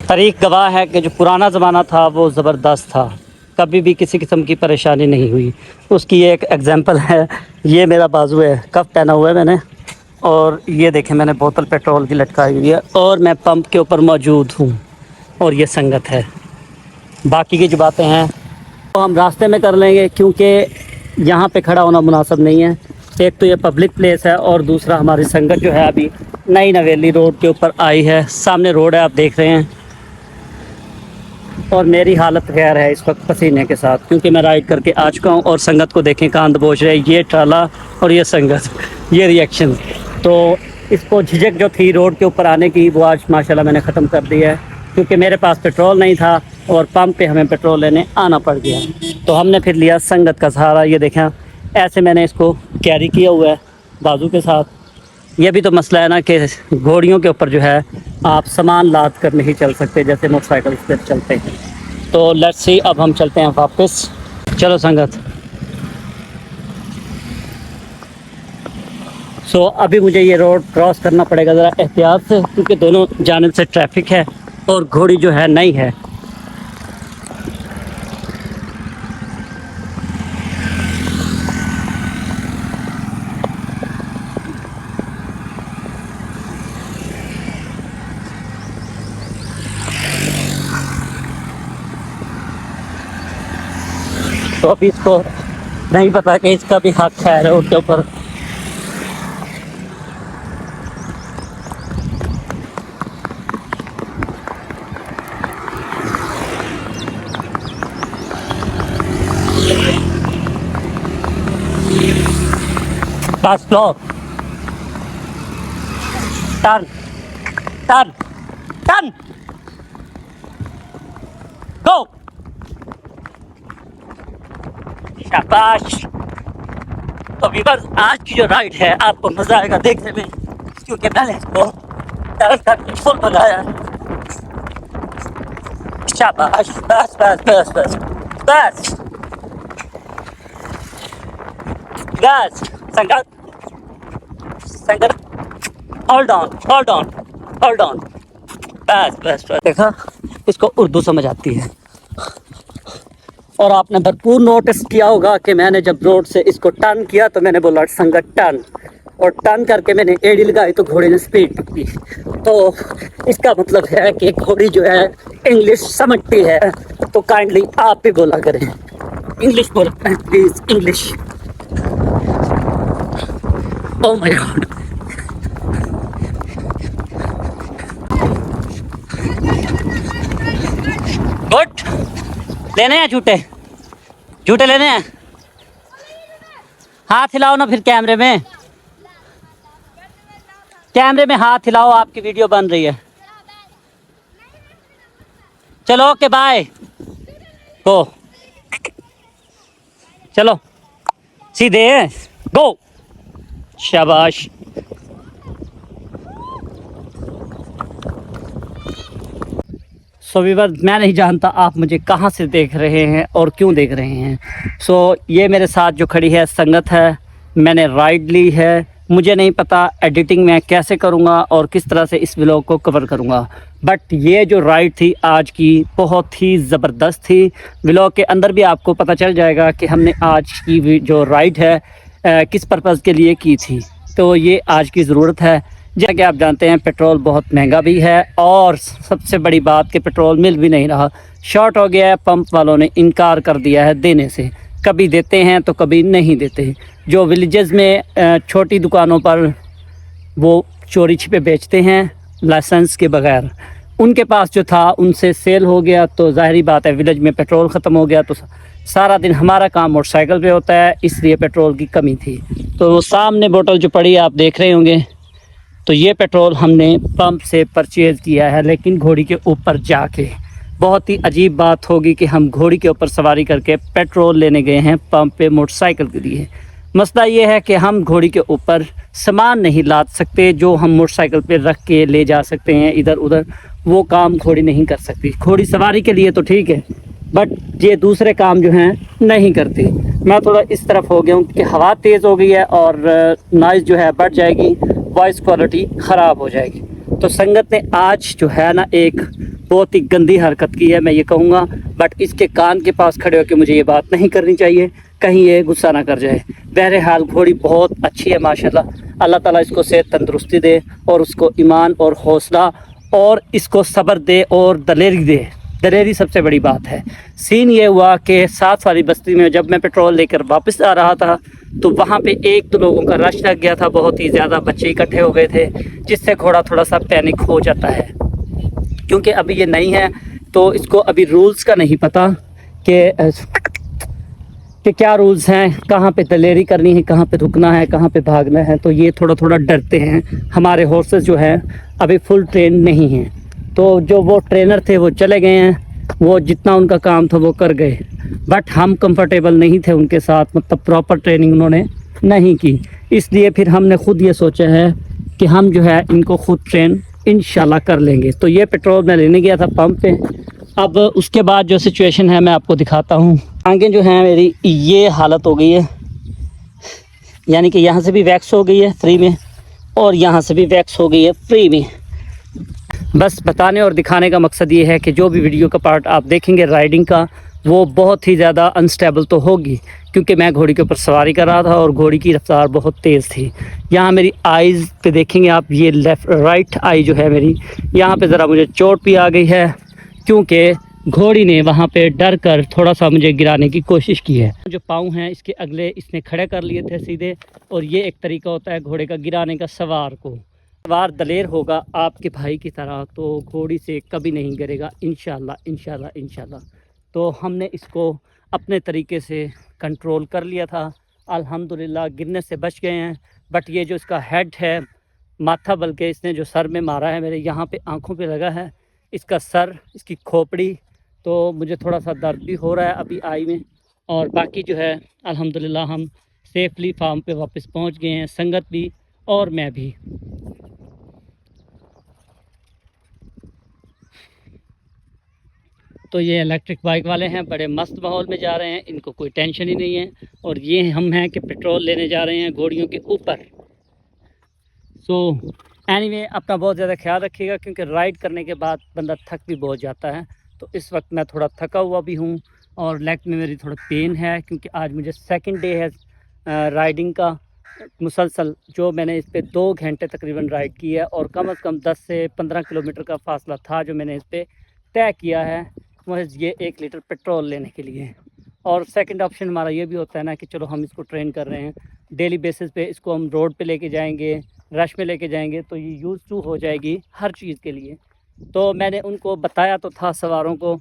तारीख गवाह है कि जो पुराना ज़माना था वो ज़बरदस्त था, कभी भी किसी किस्म की परेशानी नहीं हुई। उसकी एक एग्ज़ाम्पल है, ये मेरा बाजू है, कफ पहना हुआ है मैंने, और ये देखें मैंने बोतल पेट्रोल की लटकाई हुई है और मैं पंप के ऊपर मौजूद हूँ और ये संगत है। बाकी की जो बातें हैं तो हम रास्ते में कर लेंगे, क्योंकि यहाँ पे खड़ा होना मुनासिब नहीं है। एक तो ये पब्लिक प्लेस है और दूसरा हमारी संगत जो है अभी नई नवेली रोड के ऊपर आई है। सामने रोड है, आप देख रहे हैं, और मेरी हालत गैर है इस वक्त पसीने के साथ, क्योंकि मैं राइड करके आ चुका हूँ। और संगत को देखें कहाँ दबोच रहे, ये ट्राला और ये संगत, ये रिएक्शन। तो इसको झिझक जो थी रोड के ऊपर आने की, वो आज माशाल्लाह मैंने ख़त्म कर दी है, क्योंकि मेरे पास पेट्रोल नहीं था और पंप पे हमें पेट्रोल लेने आना पड़ गया। तो हमने फिर लिया संगत का सहारा। ये देखें, ऐसे मैंने इसको कैरी किया हुआ है बाजू के साथ। ये भी तो मसला है ना कि घोड़ियों के ऊपर जो है आप सामान लाद कर नहीं चल सकते जैसे मोटरसाइकिल पर चलते हैं। तो लेट्स सी, अब हम चलते हैं वापस। चलो संगत। सो अभी मुझे ये रोड क्रॉस करना पड़ेगा ज़रा एहतियात से, क्योंकि दोनों जानिब से ट्रैफिक है और घोड़ी जो है नई है। तो अभी इसको नहीं पता कि इसका भी हक है रोड के ऊपर। बस लो, टर्न टर्न टर्न, गो, शाबाश। तो व्यूअर्स, आज की जो राइड है आपको मजा आएगा देखने में, क्योंकि मैंने इसको टर्न करके फुल बनाया। शाबाश, बस बस बस बस बस बस। संगत संगत, hold on hold on hold on, बस बस बस। देखा, इसको उर्दू समझ आती है। और आपने भरपूर नोटिस किया होगा कि मैंने जब रोड से इसको टर्न किया तो मैंने बोला संगत टर्न, और टर्न करके मैंने एड़ी लगाई तो घोड़े ने स्पीड पकड़ी। तो इसका मतलब है कि घोड़ी जो है इंग्लिश समझती है। तो काइंडली आप भी बोला करें, इंग्लिश बोलो please, English. Oh my God, good. लेने हैं झूठे, झूठे लेने हैं। हाथ हिलाओ ना फिर कैमरे में, कैमरे में हाथ हिलाओ, आपकी वीडियो बन रही है। चलो ओके बाय, गो, चलो सीधे गो, शाबाश। सो व्यूअर्स, मैं नहीं जानता आप मुझे कहाँ से देख रहे हैं और क्यों देख रहे हैं। सो ये मेरे साथ जो खड़ी है संगत है, मैंने राइड ली है। मुझे नहीं पता एडिटिंग मैं कैसे करूँगा और किस तरह से इस व्लॉग को कवर करूँगा, बट ये जो राइड थी आज की बहुत ही ज़बरदस्त थी। व्लॉग के अंदर भी आपको पता चल जाएगा कि हमने आज की जो राइड है किस पर्पज़ के लिए की थी। तो ये आज की ज़रूरत है। जैसा कि आप जानते हैं पेट्रोल बहुत महंगा भी है, और सबसे बड़ी बात कि पेट्रोल मिल भी नहीं रहा, शॉर्ट हो गया है। पंप वालों ने इनकार कर दिया है देने से, कभी देते हैं तो कभी नहीं देते। जो विलेजेस में छोटी दुकानों पर वो चोरी छिपे बेचते हैं लाइसेंस के बगैर, उनके पास जो था उनसे सेल हो गया। तो ज़ाहिरी बात है विलेज में पेट्रोल ख़त्म हो गया, तो सारा दिन हमारा काम मोटरसाइकिल पे होता है, इसलिए पेट्रोल की कमी थी। तो वो सामने बोतल जो पड़ी है आप देख रहे होंगे, तो ये पेट्रोल हमने पंप से परचेज़ किया है, लेकिन घोड़ी के ऊपर जाके। बहुत ही अजीब बात होगी कि हम घोड़ी के ऊपर सवारी करके पेट्रोल लेने गए हैं पंप पे मोटरसाइकिल के लिए। मसला ये है कि हम घोड़ी के ऊपर सामान नहीं लाद सकते जो हम मोटरसाइकिल पे रख के ले जा सकते हैं इधर उधर, वो काम घोड़ी नहीं कर सकती। घोड़ी सवारी के लिए तो ठीक है, बट ये दूसरे काम जो हैं नहीं करती। मैं थोड़ा इस तरफ हो गया हूँ कि हवा तेज़ हो गई है और नॉइज़ जो है बढ़ जाएगी, वॉइस क्वालिटी ख़राब हो जाएगी। तो संगत ने आज जो है ना एक बहुत ही गंदी हरकत की है मैं ये कहूँगा, बट इसके कान के पास खड़े होकर मुझे ये बात नहीं करनी चाहिए, कहीं ये गुस्सा ना कर जाए। बहरहाल घोड़ी बहुत अच्छी है माशाल्लाह, अल्लाह ताला इसको सेहत तंदुरुस्ती दे और उसको ईमान और हौसला और इसको सब्र दे और दलेरी दे। दलेरी सबसे बड़ी बात है। सीन ये हुआ कि साथ वाली बस्ती में जब मैं पेट्रोल लेकर वापस आ रहा था तो वहाँ पे एक दो लोगों का रश लग गया था, बहुत ही ज़्यादा बच्चे इकट्ठे हो गए थे, जिससे घोड़ा थोड़ा सा पैनिक हो जाता है। क्योंकि अभी ये नहीं है तो इसको अभी रूल्स का नहीं पता कि क्या रूल्स हैं, कहाँ पे दलेरी करनी है, कहाँ पे रुकना है, कहाँ पे भागना है। तो ये थोड़ा थोड़ा डरते हैं। हमारे हॉर्सेस जो हैं अभी फुल ट्रेन नहीं हैं, तो जो वो ट्रेनर थे वो चले गए हैं, वो जितना उनका काम था वो कर गए। बट हम कंफर्टेबल नहीं थे उनके साथ, मतलब प्रॉपर ट्रेनिंग उन्होंने नहीं की, इसलिए फिर हमने ख़ुद ये सोचा है कि हम जो है इनको खुद ट्रेन इंशाल्लाह कर लेंगे। तो ये पेट्रोल मैं लेने गया था पंप पे। अब उसके बाद जो सिचुएशन है मैं आपको दिखाता हूँ। आगे जो है मेरी ये हालत हो गई है, यानी कि यहाँ से भी वैक्स हो गई है फ्री में और यहाँ से भी वैक्स हो गई है फ्री में। बस बताने और दिखाने का मकसद ये है कि जो भी वीडियो का पार्ट आप देखेंगे राइडिंग का, वो बहुत ही ज़्यादा अनस्टेबल तो होगी, क्योंकि मैं घोड़ी के ऊपर सवारी कर रहा था और घोड़ी की रफ्तार बहुत तेज़ थी। यहाँ मेरी आइज़ पे देखेंगे आप, ये लेफ़्ट राइट आई जो है मेरी, यहाँ पे ज़रा मुझे चोट भी आ गई है, क्योंकि घोड़ी ने वहाँ पे डर कर थोड़ा सा मुझे गिराने की कोशिश की है। जो पाँव हैं इसके अगले इसने खड़े कर लिए थे सीधे, और ये एक तरीका होता है घोड़े का गिराने का सवार को। सवार दलेर होगा आपके भाई की तरह तो घोड़ी से कभी नहीं गिरेगा इंशाल्लाह इंशाल्लाह इंशाल्लाह। तो हमने इसको अपने तरीके से कंट्रोल कर लिया था, अल्हम्दुलिल्लाह गिरने से बच गए हैं। बट ये जो इसका हेड है, माथा, बल्कि इसने जो सर में मारा है मेरे यहाँ पे आँखों पे लगा है, इसका सर, इसकी खोपड़ी, तो मुझे थोड़ा सा दर्द भी हो रहा है अभी आई में। और बाकी जो है अल्हम्दुलिल्लाह हम सेफली फार्म पे वापस पहुँच गए हैं, संगत भी और मैं भी। तो ये इलेक्ट्रिक बाइक वाले हैं, बड़े मस्त माहौल में जा रहे हैं, इनको कोई टेंशन ही नहीं है। और ये हम हैं कि पेट्रोल लेने जा रहे हैं घोड़ियों के ऊपर। सो एनीवे अपना बहुत ज़्यादा ख्याल रखिएगा, क्योंकि राइड करने के बाद बंदा थक भी बहुत जाता है। तो इस वक्त मैं थोड़ा थका हुआ भी हूँ और लेग में मेरी थोड़ा पेन है, क्योंकि आज मुझे सेकंड डे है राइडिंग का मुसलसल। जो मैंने इस पर 2 घंटे तकरीबन राइड की है और कम से कम 10 से 15 किलोमीटर का फासला था जो मैंने इस पर तय किया है, महज ये 1 लीटर पेट्रोल लेने के लिए। और सेकंड ऑप्शन हमारा ये भी होता है ना कि चलो हम इसको ट्रेन कर रहे हैं डेली बेसिस पे, इसको हम रोड पे लेके जाएंगे, रश में लेके जाएंगे, तो ये यूज़ टू हो जाएगी हर चीज़ के लिए। तो मैंने उनको बताया तो था सवारों को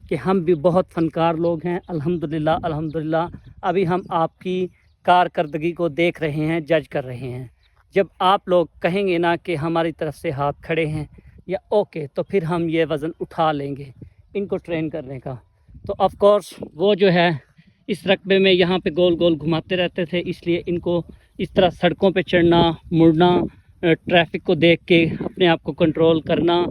कि हम भी बहुत फ़नकार लोग हैं, अल्हम्दुलिल्लाह अल्हम्दुलिल्लाह। अभी हम आपकी कारकर्दगी को देख रहे हैं, जज कर रहे हैं। जब आप लोग कहेंगे ना कि हमारी तरफ से हाथ खड़े हैं या ओके, तो फिर हम ये वज़न उठा लेंगे इनको ट्रेन करने का। तो ऑफ कोर्स वो जो है इस रकबे में यहाँ पे गोल गोल घुमाते रहते थे, इसलिए इनको इस तरह सड़कों पे चढ़ना, मुड़ना, ट्रैफिक को देख के अपने आप को कंट्रोल करना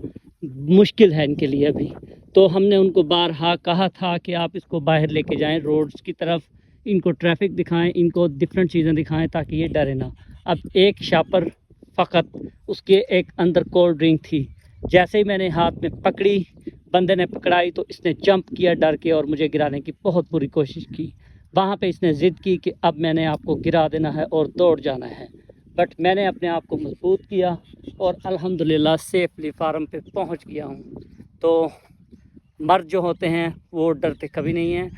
मुश्किल है इनके लिए अभी। तो हमने उनको बारहा कहा था कि आप इसको बाहर लेके जाएं रोड्स की तरफ, इनको ट्रैफिक दिखाएं, इनको डिफरेंट चीज़ें दिखाएं ताकि ये डरे ना। अब एक शापर फ़कत, उसके एक अंदर कोल्ड ड्रिंक थी, जैसे ही मैंने हाथ में पकड़ी, बंदे ने पकड़ाई तो इसने जंप किया डर के और मुझे गिराने की बहुत बुरी कोशिश की। वहाँ पे इसने ज़िद की कि अब मैंने आपको गिरा देना है और दौड़ जाना है। बट मैंने अपने आप को मजबूत किया और अल्हम्दुलिल्लाह सेफली फार्म पे पहुँच गया हूँ। तो मर्द जो होते हैं वो डरते कभी नहीं हैं,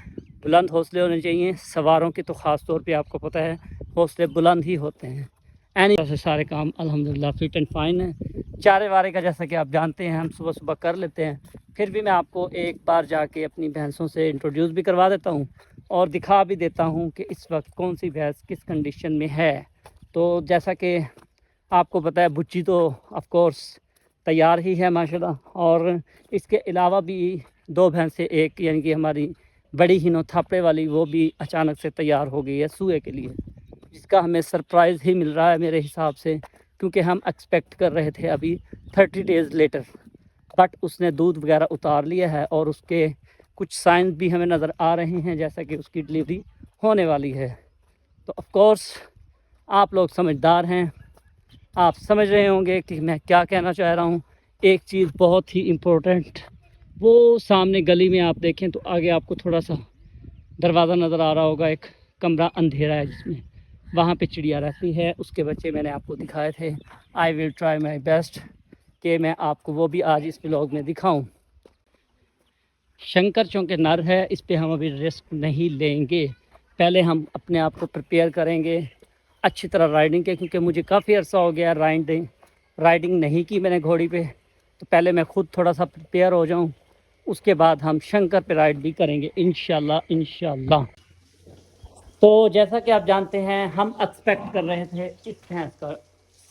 बुलंद हौसले होने चाहिए। सवारों की तो ख़ास तौर पे आपको पता है हौसले बुलंद ही होते हैं। एनी से सारे काम अल्हम्दुलिल्लाह फिट एंड फाइन है। चारे वारे का जैसा कि आप जानते हैं हम सुबह सुबह कर लेते हैं, फिर भी मैं आपको एक बार जाके अपनी भैंसों से इंट्रोड्यूस भी करवा देता हूँ और दिखा भी देता हूँ कि इस वक्त कौन सी भैंस किस कंडीशन में है। तो जैसा कि आपको पता है बुच्ची तो ऑफ कोर्स तैयार ही है माशाल्लाह, और इसके अलावा भी 2 भैंसें, एक यानी कि हमारी बड़ी ही नौथापड़े वाली, वो भी अचानक से तैयार हो गई है सूए के लिए, जिसका हमें सरप्राइज़ ही मिल रहा है मेरे हिसाब से, क्योंकि हम एक्सपेक्ट कर रहे थे अभी 30 डेज़ लेटर, बट उसने दूध वगैरह उतार लिया है और उसके कुछ साइंस भी हमें नज़र आ रहे हैं जैसा कि उसकी डिलीवरी होने वाली है। तो ऑफ कोर्स आप लोग समझदार हैं, आप समझ रहे होंगे कि मैं क्या कहना चाह रहा हूँ। एक चीज़ बहुत ही इम्पोर्टेंट वो सामने गली में आप देखें तो आगे आपको थोड़ा सा दरवाज़ा नज़र आ रहा होगा, एक कमरा अंधेरा है जिसमें, वहाँ पे चिड़िया रहती है, उसके बच्चे मैंने आपको दिखाए थे। I will try my best कि मैं आपको वो भी आज इस व्लॉग में दिखाऊं। शंकर चौंके नर है, इस पे हम अभी रिस्क नहीं लेंगे, पहले हम अपने आप को प्रिपेयर करेंगे अच्छी तरह राइडिंग के, क्योंकि मुझे काफ़ी अर्सा हो गया राइडिंग नहीं की मैंने घोड़ी पे, तो पहले मैं खुद थोड़ा सा प्रिपेयर हो जाऊं, उसके बाद हम शंकर पे राइड भी करेंगे इंशाल्लाह इंशाल्लाह। तो जैसा कि आप जानते हैं हम एक्सपेक्ट कर रहे थे इस भैंस का,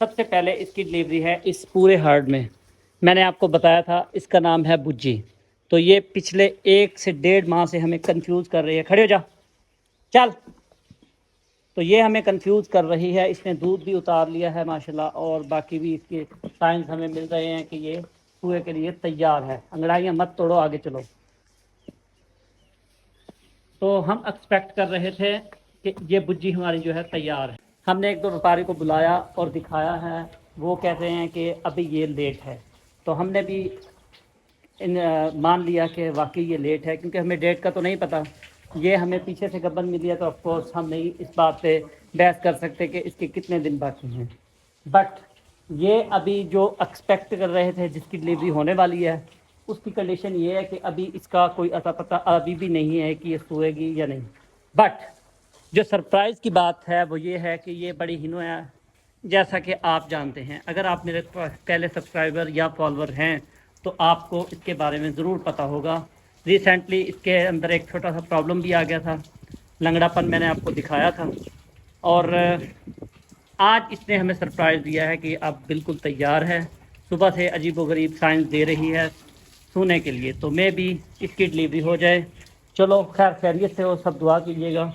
सबसे पहले इसकी डिलीवरी है इस पूरे हर्ड में। मैंने आपको बताया था इसका नाम है बुज्जी। तो ये पिछले 1 से 1.5 माह से हमें कंफ्यूज कर रही है, खड़े हो जा चल। तो ये हमें कंफ्यूज कर रही है, इसने दूध भी उतार लिया है माशाल्लाह, और बाकी भी इसके साइंस हमें मिल रहे हैं कि ये कुएँ के लिए तैयार है। अंगड़ाइयाँ मत तोड़ो, आगे चलो। तो हम एक्सपेक्ट कर रहे थे कि ये बुज्जी हमारी जो है तैयार है। हमने 1-2 व्यापारी को बुलाया और दिखाया है, वो कह रहे हैं कि अभी ये लेट है। तो हमने भी मान लिया कि वाकई ये लेट है, क्योंकि हमें डेट का तो नहीं पता। ये हमें पीछे से गबन मिली है, तो ऑफकोर्स हम नहीं इस बात पे बहस कर सकते कि इसके कितने दिन बाकी हैं। बट ये अभी जो एक्सपेक्ट कर रहे थे जिसकी डिलीवरी होने वाली है, उसकी कंडीशन ये है कि अभी इसका कोई अता पता अभी भी नहीं है कि ये सोएगी या नहीं। बट जो सरप्राइज़ की बात है वो ये है कि ये बड़ी हिनो है, जैसा कि आप जानते हैं। अगर आप मेरे पहले सब्सक्राइबर या फॉलोअर हैं तो आपको इसके बारे में ज़रूर पता होगा। रिसेंटली इसके अंदर एक छोटा सा प्रॉब्लम भी आ गया था, लंगड़ापन मैंने आपको दिखाया था, और आज इसने हमें सरप्राइज़ दिया है कि अब बिल्कुल तैयार है। सुबह से अजीबोगरीब साइंस दे रही है सोने के लिए, तो मैं भी इसकी डिलीवरी हो जाए। चलो खैर खैरियत से हो, सब दुआ कीजिएगा,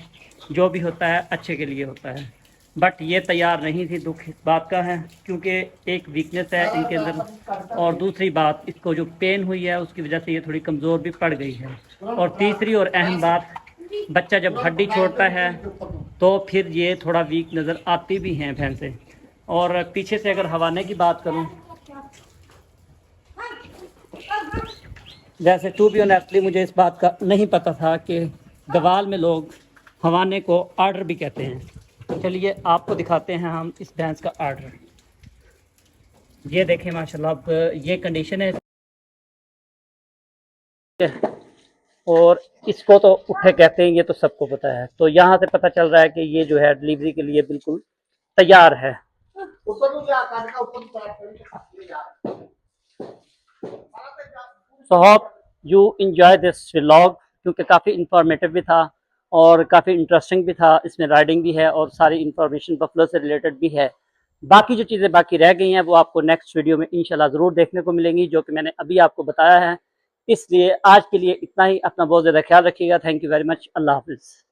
जो भी होता है अच्छे के लिए होता है। बट ये तैयार नहीं थी, दुख इस बात का है क्योंकि एक वीकनेस है इनके अंदर, और दूसरी बात इसको जो पेन हुई है उसकी वजह से ये थोड़ी कमज़ोर भी पड़ गई है। और तीसरी और अहम बात, बच्चा जब हड्डी छोड़ता है तो फिर ये थोड़ा वीक नज़र आती भी हैं भैंसें। और पीछे से अगर हवाने की बात करूं, जैसे टू बी ऑनेस्टली मुझे इस बात का नहीं पता था कि गवाल में लोग हवाने को आर्डर भी कहते हैं। तो चलिए आपको दिखाते हैं हम इस भैंस का आर्डर। ये देखें माशाल्लाह, अब ये कंडीशन है, और इसको तो उठे कहते हैं, ये तो सबको पता है। तो यहाँ से पता चल रहा है कि ये जो है डिलीवरी के लिए बिल्कुल तैयार है। So hope you enjoy this vlog, क्योंकि काफ़ी इंफॉर्मेटिव भी था और काफ़ी इंटरेस्टिंग भी था। इसमें राइडिंग भी है और सारी इंफॉर्मेशन बफलो से रिलेटेड भी है। बाकी जो चीज़ें बाकी रह गई हैं वो आपको नेक्स्ट वीडियो में इंशाल्लाह ज़रूर देखने को मिलेंगी, जो कि मैंने अभी आपको बताया है। इसलिए आज के लिए इतना ही। अपना बहुत ज़्यादा ख्याल रखिएगा। Thank you very much. अल्लाह हाफिज़।